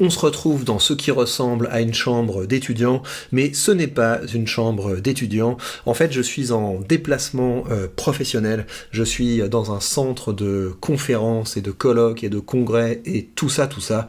On se retrouve dans ce qui ressemble à une chambre d'étudiant, mais ce n'est pas une chambre d'étudiant. En fait, je suis en déplacement professionnel. Je suis dans un centre de conférences et de colloques et de congrès et tout ça.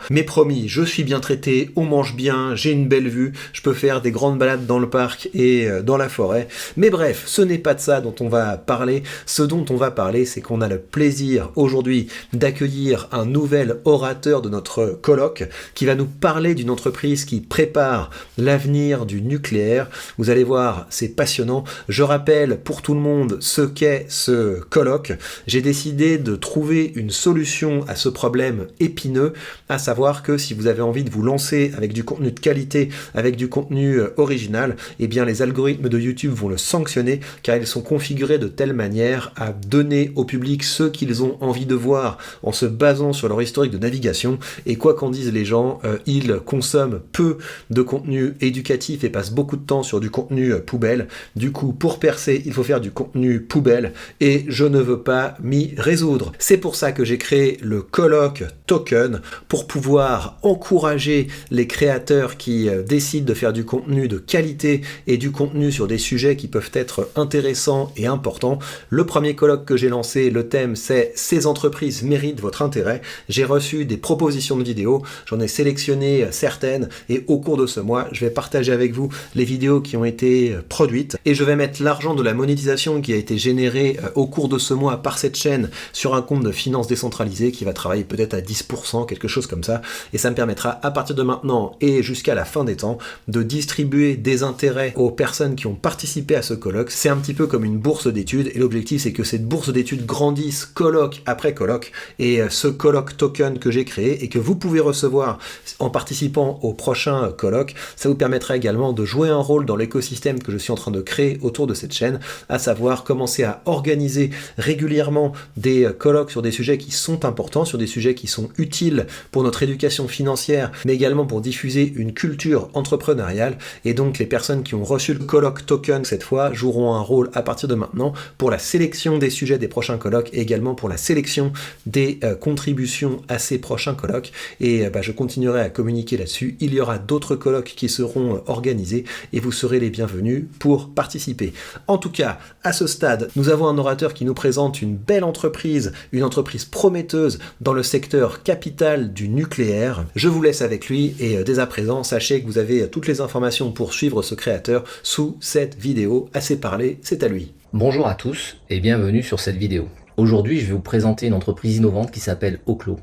Mais promis, je suis bien traité, on mange bien, j'ai une belle vue, je peux faire des grandes balades dans le parc et dans la forêt. Mais bref, ce n'est pas de ça dont on va parler. Ce dont on va parler, c'est qu'on a le plaisir aujourd'hui d'accueillir un nouvel orateur de notre colloque qui va nous parler d'une entreprise qui prépare l'avenir du nucléaire. Vous allez voir, c'est passionnant. Je rappelle pour tout le monde ce qu'est ce colloque. J'ai décidé de trouver une solution à ce problème épineux, à savoir que si vous avez envie de vous lancer avec du contenu de qualité, avec du contenu original, eh bien les algorithmes de YouTube vont le sanctionner car ils sont configurés de telle manière à donner au public ce qu'ils ont envie de voir en se basant sur leur historique de navigation. Et quoi qu'en disent les gens, ils consomment peu de contenu éducatif et passent beaucoup de temps sur du contenu poubelle. Du coup, pour percer, il faut faire du contenu poubelle et je ne veux pas m'y résoudre. C'est pour ça que j'ai créé le colloque Token pour pouvoir encourager les créateurs qui décident de faire du contenu de qualité et du contenu sur des sujets qui peuvent être intéressants et importants. Le premier colloque que j'ai lancé, le thème c'est « Ces entreprises méritent votre intérêt ». J'ai reçu des propositions de vidéos, j'en ai sélectionné certaines et au cours de ce mois, je vais partager avec vous les vidéos qui ont été produites et je vais mettre l'argent de la monétisation qui a été généré au cours de ce mois par cette chaîne sur un compte de finances décentralisé qui va travailler peut-être à 10%, quelque chose comme ça, et ça me permettra à partir de maintenant et jusqu'à la fin des temps de distribuer des intérêts aux personnes qui ont participé à ce colloque. C'est un petit peu comme une bourse d'études et l'objectif c'est que cette bourse d'études grandisse colloque après colloque et ce colloque token que j'ai créé et que vous pouvez recevoir en participant au prochain colloque, ça vous permettra également de jouer un rôle dans l'écosystème que je suis en train de créer autour de cette chaîne, à savoir commencer à organiser régulièrement des colloques sur des sujets qui sont importants, sur des sujets qui sont utiles pour notre éducation financière, mais également pour diffuser une culture entrepreneuriale. Et donc les personnes qui ont reçu le colloque token cette fois joueront un rôle à partir de maintenant pour la sélection des sujets des prochains colloques et également pour la sélection des contributions à ces prochains colloques. Et je continuerai à communiquer là-dessus. Il y aura d'autres colloques qui seront organisés et vous serez les bienvenus pour participer. En tout cas, à ce stade, nous avons un orateur qui nous présente une belle entreprise, une entreprise prometteuse dans le secteur capital du nucléaire. Je vous laisse avec lui et dès à présent, sachez que vous avez toutes les informations pour suivre ce créateur sous cette vidéo. Assez parlé, c'est à lui. Bonjour à tous et bienvenue sur cette vidéo. Aujourd'hui, je vais vous présenter une entreprise innovante qui s'appelle Oclo.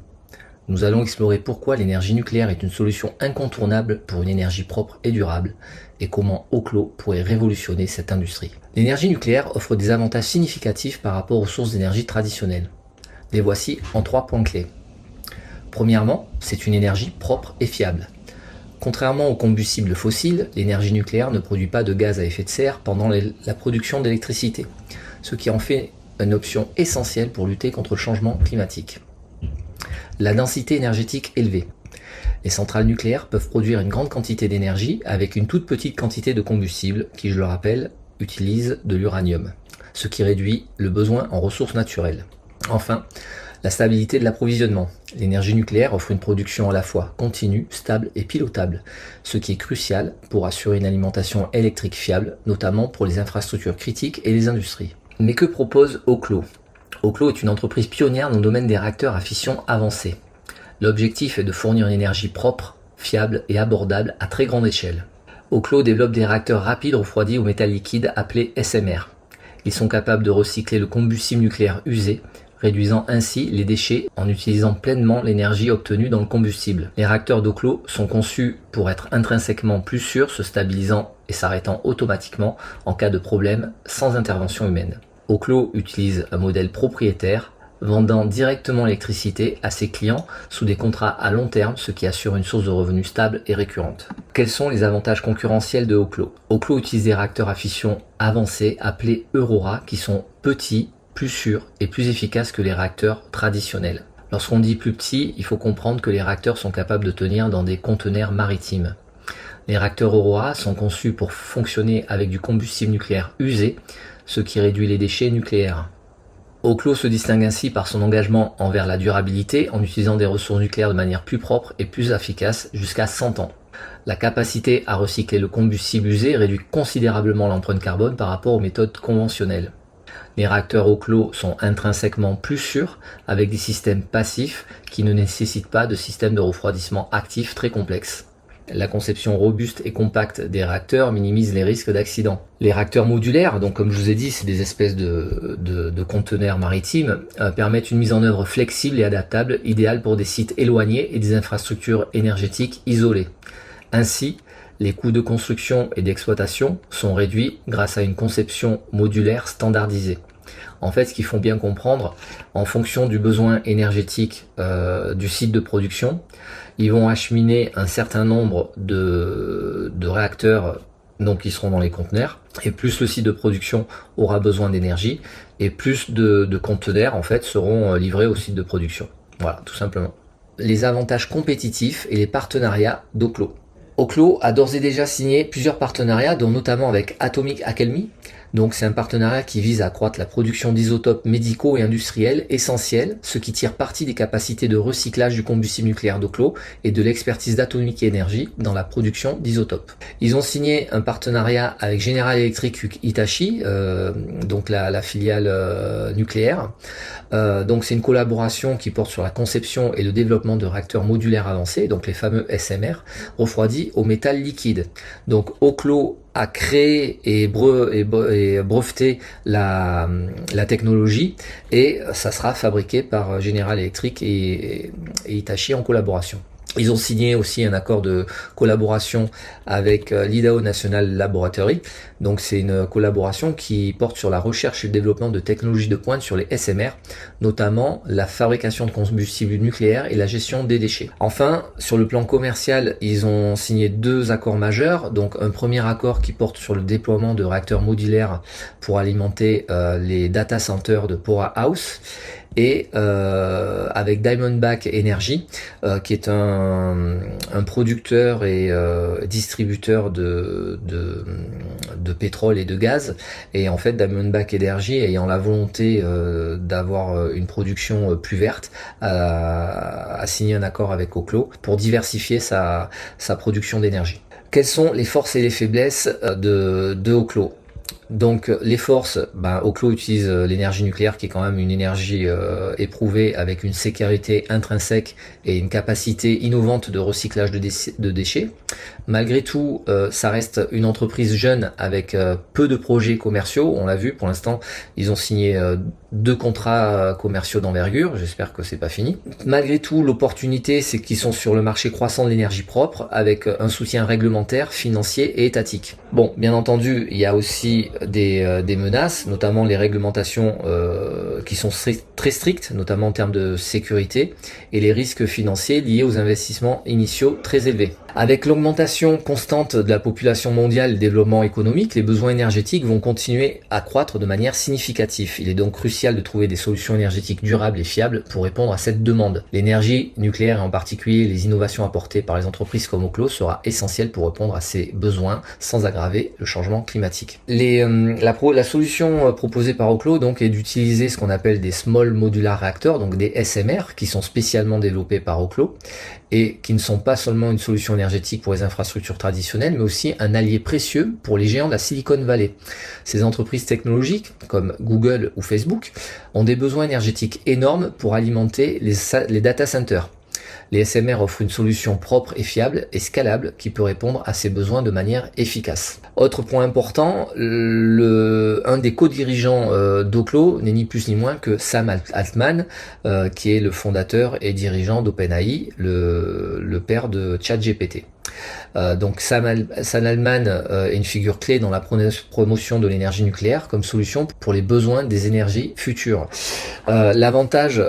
Nous allons explorer pourquoi l'énergie nucléaire est une solution incontournable pour une énergie propre et durable et comment Oclo pourrait révolutionner cette industrie. L'énergie nucléaire offre des avantages significatifs par rapport aux sources d'énergie traditionnelles. Les voici en 3 points clés. Premièrement, c'est une énergie propre et fiable. Contrairement aux combustibles fossiles, l'énergie nucléaire ne produit pas de gaz à effet de serre pendant la production d'électricité, ce qui en fait une option essentielle pour lutter contre le changement climatique. La densité énergétique élevée. Les centrales nucléaires peuvent produire une grande quantité d'énergie avec une toute petite quantité de combustible qui, je le rappelle, utilise de l'uranium, ce qui réduit le besoin en ressources naturelles. Enfin, la stabilité de l'approvisionnement. L'énergie nucléaire offre une production à la fois continue, stable et pilotable, ce qui est crucial pour assurer une alimentation électrique fiable, notamment pour les infrastructures critiques et les industries. Mais que propose Oclo ? Oclo est une entreprise pionnière dans le domaine des réacteurs à fission avancée. L'objectif est de fournir une énergie propre, fiable et abordable à très grande échelle. Oclo développe des réacteurs rapides refroidis au métal liquide appelés SMR. Ils sont capables de recycler le combustible nucléaire usé, réduisant ainsi les déchets en utilisant pleinement l'énergie obtenue dans le combustible. Les réacteurs d'Oclo sont conçus pour être intrinsèquement plus sûrs, se stabilisant et s'arrêtant automatiquement en cas de problème sans intervention humaine. Oclo utilise un modèle propriétaire, vendant directement l'électricité à ses clients sous des contrats à long terme, ce qui assure une source de revenus stable et récurrente. Quels sont les avantages concurrentiels de Oclo ? Oclo utilise des réacteurs à fission avancés appelés Aurora qui sont petits, plus sûrs et plus efficaces que les réacteurs traditionnels. Lorsqu'on dit plus petit, il faut comprendre que les réacteurs sont capables de tenir dans des conteneurs maritimes. Les réacteurs Aurora sont conçus pour fonctionner avec du combustible nucléaire usé, ce qui réduit les déchets nucléaires. Oklo se distingue ainsi par son engagement envers la durabilité en utilisant des ressources nucléaires de manière plus propre et plus efficace jusqu'à 100 ans. La capacité à recycler le combustible usé réduit considérablement l'empreinte carbone par rapport aux méthodes conventionnelles. Les réacteurs Oklo sont intrinsèquement plus sûrs avec des systèmes passifs qui ne nécessitent pas de système de refroidissement actif très complexe. La conception robuste et compacte des réacteurs minimise les risques d'accident. Les réacteurs modulaires, donc comme je vous ai dit, c'est des espèces de conteneurs maritimes, permettent une mise en œuvre flexible et adaptable, idéale pour des sites éloignés et des infrastructures énergétiques isolées. Ainsi, les coûts de construction et d'exploitation sont réduits grâce à une conception modulaire standardisée. En fait, ce qu'il faut bien comprendre, en fonction du besoin énergétique du site de production, ils vont acheminer un certain nombre de réacteurs donc qui seront dans les conteneurs, et plus le site de production aura besoin d'énergie, et plus de conteneurs en fait seront livrés au site de production. Voilà, tout simplement. Les avantages compétitifs et les partenariats d'Oklo. Oklo a d'ores et déjà signé plusieurs partenariats, dont notamment avec Atomic Alchemy. Donc c'est un partenariat qui vise à accroître la production d'isotopes médicaux et industriels essentiels, ce qui tire parti des capacités de recyclage du combustible nucléaire d'Oklo et de l'expertise d'Atomic Energy dans la production d'isotopes. Ils ont signé un partenariat avec General Electric Hitachi, donc la filiale nucléaire. Donc c'est une collaboration qui porte sur la conception et le développement de réacteurs modulaires avancés, donc les fameux SMR, refroidis au métal liquide. Donc Oklo a créé et breveté la technologie, et ça sera fabriqué par General Electric et Hitachi en collaboration. Ils ont signé aussi un accord de collaboration avec l'Idaho National Laboratory. Donc c'est une collaboration qui porte sur la recherche et le développement de technologies de pointe sur les SMR, notamment la fabrication de combustible nucléaire et la gestion des déchets. Enfin, sur le plan commercial, ils ont signé 2 accords majeurs. Donc un premier accord qui porte sur le déploiement de réacteurs modulaires pour alimenter les data centers de Powerhouse, et avec Diamondback Energy, qui est un producteur et distributeur de pétrole et de gaz. Et en fait, Diamondback Energy, ayant la volonté d'avoir une production plus verte, a signé un accord avec Oklo pour diversifier sa production d'énergie. Quelles sont les forces et les faiblesses de Oklo ? Donc les forces, Oklo utilise l'énergie nucléaire qui est quand même une énergie éprouvée avec une sécurité intrinsèque et une capacité innovante de recyclage de déchets. Malgré tout, ça reste une entreprise jeune avec peu de projets commerciaux. On l'a vu, pour l'instant, ils ont signé 2 contrats commerciaux d'envergure. J'espère que c'est pas fini. Malgré tout, l'opportunité, c'est qu'ils sont sur le marché croissant de l'énergie propre avec un soutien réglementaire, financier et étatique. Bon, bien entendu, il y a aussi des menaces, notamment les réglementations qui sont très strictes, notamment en termes de sécurité, et les risques financiers liés aux investissements initiaux très élevés. Avec l'augmentation constante de la population mondiale et le développement économique, les besoins énergétiques vont continuer à croître de manière significative. Il est donc crucial de trouver des solutions énergétiques durables et fiables pour répondre à cette demande. L'énergie nucléaire, et en particulier les innovations apportées par les entreprises comme Oklo, sera essentielle pour répondre à ces besoins sans aggraver le changement climatique. La solution proposée par Oklo donc est d'utiliser ce qu'on appelle des Small Modular Reactors, donc des SMR, qui sont spécialement développés par Oklo et qui ne sont pas seulement une solution énergétique pour les infrastructures traditionnelles, mais aussi un allié précieux pour les géants de la Silicon Valley. Ces entreprises technologiques, comme Google ou Facebook, ont des besoins énergétiques énormes pour alimenter les data centers. Les SMR offrent une solution propre et fiable et scalable qui peut répondre à ces besoins de manière efficace. Autre point important, un des co-dirigeants d'Oklo n'est ni plus ni moins que Sam Altman, qui est le fondateur et dirigeant d'OpenAI, le père de ChatGPT. Donc Sam Altman est une figure clé dans la promotion de l'énergie nucléaire comme solution pour les besoins des énergies futures. L'avantage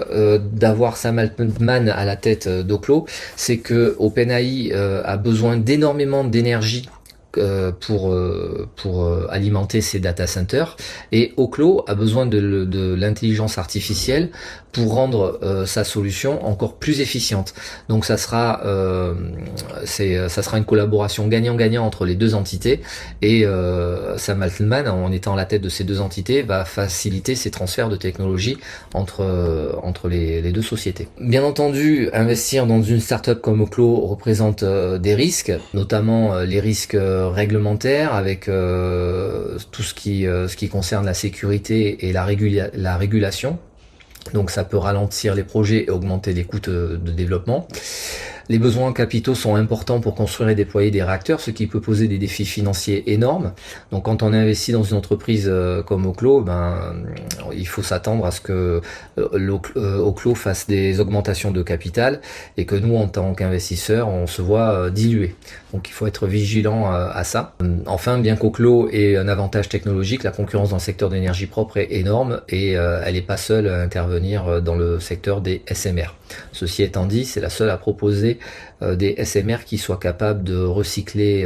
d'avoir Sam Altman à la tête d'Oklo, c'est que OpenAI a besoin d'énormément d'énergie pour alimenter ses data centers, et Oklo a besoin de l'intelligence artificielle pour rendre sa solution encore plus efficiente. Donc ça sera ça sera une collaboration gagnant-gagnant entre les deux entités, et Sam Altman, en étant à la tête de ces deux entités, va faciliter ces transferts de technologie entre les deux sociétés. Bien entendu, investir dans une startup comme Oclo représente des risques, notamment les risques réglementaires avec tout ce qui concerne la sécurité et la régulation. Donc ça peut ralentir les projets et augmenter les coûts de développement. Les besoins en capitaux sont importants pour construire et déployer des réacteurs, ce qui peut poser des défis financiers énormes. Donc quand on investit dans une entreprise comme Oclo, il faut s'attendre à ce que Oclo fasse des augmentations de capital et que nous, en tant qu'investisseurs, on se voit diluer. Donc il faut être vigilant à ça. Enfin, bien qu'Oclo ait un avantage technologique, la concurrence dans le secteur de l'énergie propre est énorme et elle n'est pas seule à intervenir dans le secteur des SMR. Ceci étant dit, c'est la seule à proposer des SMR qui soient capables de recycler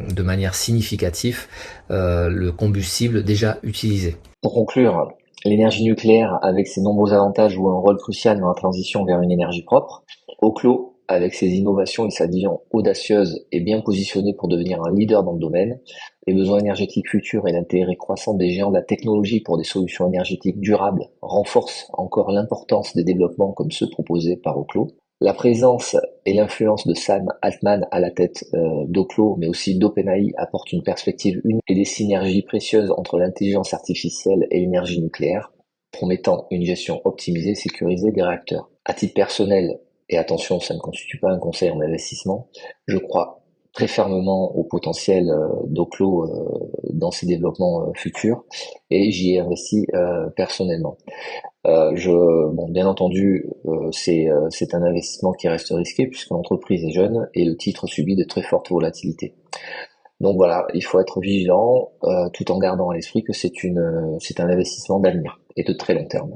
de manière significative le combustible déjà utilisé. Pour conclure, l'énergie nucléaire, avec ses nombreux avantages, joue un rôle crucial dans la transition vers une énergie propre. Oclo, avec ses innovations et sa vision audacieuse, est bien positionné pour devenir un leader dans le domaine. Les besoins énergétiques futurs et l'intérêt croissant des géants de la technologie pour des solutions énergétiques durables renforcent encore l'importance des développements comme ceux proposés par Oclo. La présence et l'influence de Sam Altman à la tête d'Oclo, mais aussi d'OpenAI, apportent une perspective unique et des synergies précieuses entre l'intelligence artificielle et l'énergie nucléaire, promettant une gestion optimisée et sécurisée des réacteurs. À titre personnel, et attention, ça ne constitue pas un conseil en investissement, je crois très fermement au potentiel d'Oclo dans ses développements futurs, et j'y ai investi personnellement. Bien entendu, c'est un investissement qui reste risqué puisque l'entreprise est jeune et le titre subit de très fortes volatilités. Donc voilà, il faut être vigilant tout en gardant à l'esprit que c'est un investissement d'avenir et de très long terme.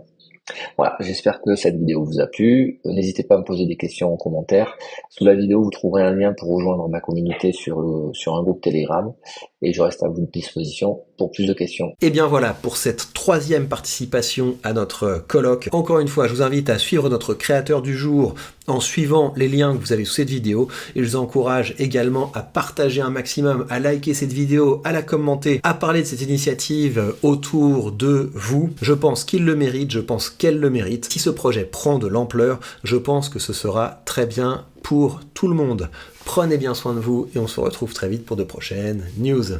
Voilà, j'espère que cette vidéo vous a plu. N'hésitez pas à me poser des questions en commentaire. Sous la vidéo, vous trouverez un lien pour rejoindre ma communauté sur un groupe Telegram. Et je reste à votre disposition pour plus de questions. Et bien voilà pour cette troisième participation à notre colloque. Encore une fois, je vous invite à suivre notre créateur du jour en suivant les liens que vous avez sous cette vidéo. Et je vous encourage également à partager un maximum, à liker cette vidéo, à la commenter, à parler de cette initiative autour de vous. Je pense qu'il le mérite, je pense qu'elle le mérite. Si ce projet prend de l'ampleur, je pense que ce sera très bien pour tout le monde. Prenez bien soin de vous et on se retrouve très vite pour de prochaines news.